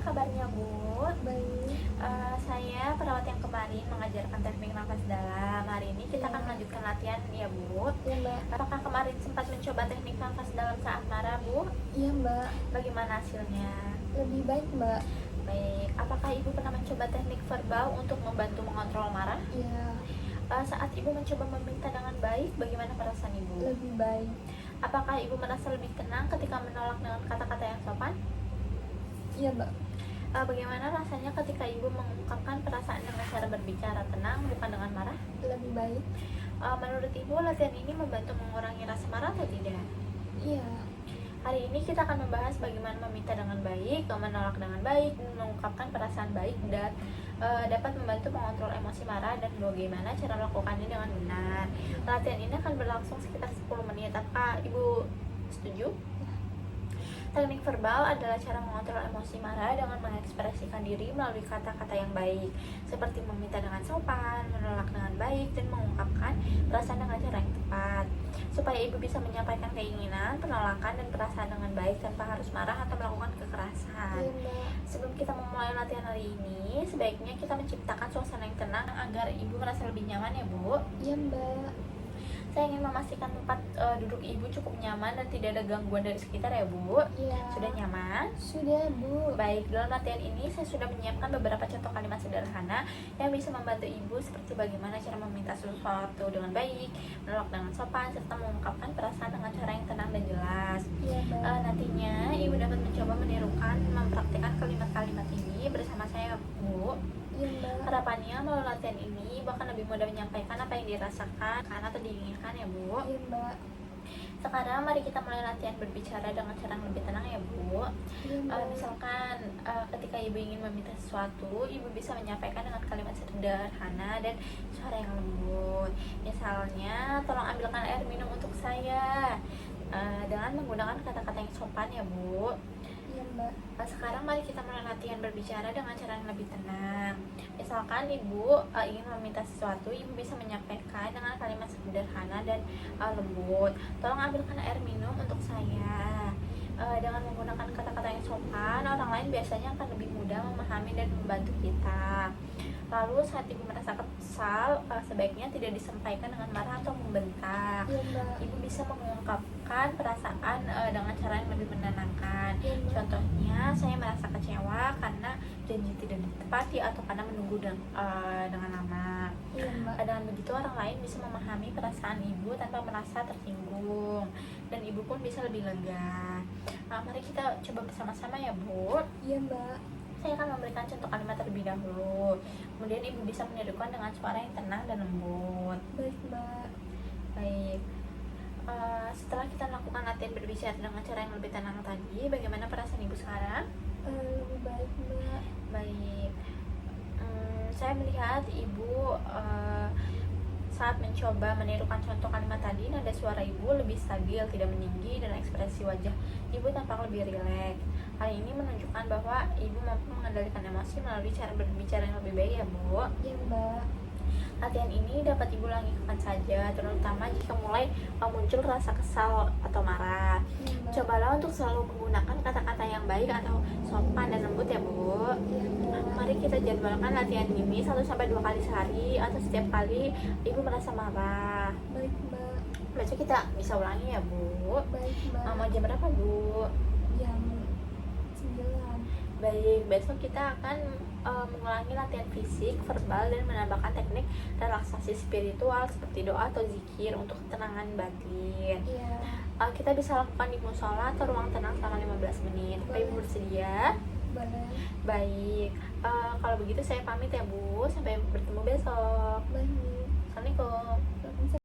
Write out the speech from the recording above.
kabarnya Bu? Baik. Saya perawat yang kemarin mengajarkan teknik nafas dalam. Hari ini kita akan melanjutkan latihan ya Bu. Iya Mbak. Apakah kemarin sempat mencoba teknik nafas dalam saat marah Bu? Iya Mbak. Bagaimana hasilnya? Lebih baik Mbak. Baik, apakah Ibu pernah mencoba teknik verbal untuk membantu mengontrol marah? Iya. Saat Ibu mencoba meminta dengan baik, bagaimana perasaan Ibu? Lebih baik. Apakah Ibu merasa lebih tenang ketika menolak dengan kata-kata yang sopan? Iya Mbak. Bagaimana rasanya ketika Ibu mengungkapkan perasaan dengan cara berbicara tenang, bukan dengan marah? Lebih baik. Menurut Ibu, latihan ini membantu mengurangi rasa marah atau tidak? Iya. Hari ini kita akan membahas bagaimana meminta dengan baik, menolak dengan baik, mengungkapkan perasaan baik, dan dapat membantu mengontrol emosi marah, dan bagaimana cara melakukannya dengan benar. Latihan ini akan berlangsung sekitar 10 menit. Apakah Ibu setuju? Teknik verbal adalah cara mengontrol emosi marah dengan mengekspresikan diri melalui kata-kata yang baik, seperti meminta dengan sopan, menolak dengan baik, dan mengungkapkan perasaan dengan cara yang tepat. Supaya Ibu bisa menyampaikan keinginan, penolakan, dan perasaan dengan baik tanpa harus marah atau melakukan kekerasan. Iya Mbak. Sebelum kita memulai latihan hari ini, sebaiknya kita menciptakan suasana yang tenang agar Ibu merasa lebih nyaman ya Bu. Iya Mbak. Saya ingin memastikan tempat duduk Ibu cukup nyaman dan tidak ada gangguan dari sekitar ya Bu. Iya. Sudah nyaman? Sudah Bu. Baik, dalam latihan ini saya sudah menyiapkan beberapa contoh kalimat sederhana yang bisa membantu Ibu, seperti bagaimana cara meminta sesuatu dengan baik, menolak dengan sopan, serta mengungkapkan perasaan dengan cara yang tenang dan jelas. Iya Mbak. Nantinya Ibu dapat mencoba menirukan, mempraktikkan kalimat-kalimat ini bersama saya Bu. Iya Mbak. Harapannya melalui latihan ini Ibu akan lebih mudah menyampaikan apa yang dirasakan atau diinginkan ya Bu. Iya Mbak. Sekarang mari kita mulai latihan berbicara dengan cara yang lebih tenang ya Bu. Iya Mbak. Misalkan ketika Ibu ingin meminta sesuatu, Ibu bisa menyampaikan dengan kalimat sederhana dan suara yang lembut. Misalnya, tolong ambilkan air minum untuk saya, dengan menggunakan kata-kata yang sopan ya Bu. Iya Mbak. Sekarang mari kita mulai latihan berbicara dengan cara yang lebih tenang. Misalkan Ibu ingin meminta sesuatu, Ibu bisa menyampaikan dengan kalimat sederhana dan lembut. Tolong ambilkan air minum untuk saya. Dengan menggunakan kata-kata yang sopan, orang lain biasanya akan lebih mudah memahami dan membantu kita. Lalu saat Ibu merasa kesal, sebaiknya tidak disampaikan dengan marah atau membentak. Iya Mbak. Ibu bisa mengungkapkan perasaan dengan cara yang lebih menenangkan. Iya Mbak. Contohnya, saya merasa kecewa karena janji tidak ditepati atau karena menunggu dengan lama. Iya Mbak. Dengan begitu orang lain bisa memahami perasaan Ibu tanpa merasa tersinggung, dan Ibu pun bisa lebih lega. Mari kita coba bersama-sama ya Bu. Iya Mbak. Saya akan memberikan contoh kalimat terlebih dahulu. Kemudian Ibu bisa menirukan dengan suara yang tenang dan lembut. Baik Mbak. Baik. Setelah kita melakukan latihan berbicara dengan cara yang lebih tenang tadi, bagaimana perasaan Ibu sekarang? Lebih baik Mbak. Baik. Saya melihat Ibu saat mencoba menirukan contoh kalimat tadi, nada suara Ibu lebih stabil, tidak meninggi, dan ekspresi wajah Ibu tampak lebih rileks. Hal ini menunjukkan bahwa Ibu mampu mengendalikan emosi melalui cara berbicara yang lebih baik ya Bu. Iya Mbak. Latihan ini dapat Ibu ulangi kapan saja, terutama jika mulai muncul rasa kesal atau marah. Iya Mbak. Cobalah untuk selalu menggunakan kata-kata yang baik atau sopan dan lembut ya Bu. Iya Mbak. Mari kita jadwalkan latihan ini 1-2 kali sehari, atau setiap kali Ibu merasa marah. Baik Mbak. Besok kita bisa ulangi ya Bu. Baik Mbak. Mau jam berapa Bu? Jam 9. Baik, besok kita akan mengulangi latihan fisik, verbal, dan menambahkan teknik relaksasi spiritual seperti doa atau zikir untuk ketenangan batin. Iya. Kita bisa lakukan di musola atau ruang tenang selama 15 menit. Apa Ibu bersedia? Boleh. Baik, kalau begitu saya pamit ya Bu. Sampai bertemu besok. Baik. Assalamualaikum.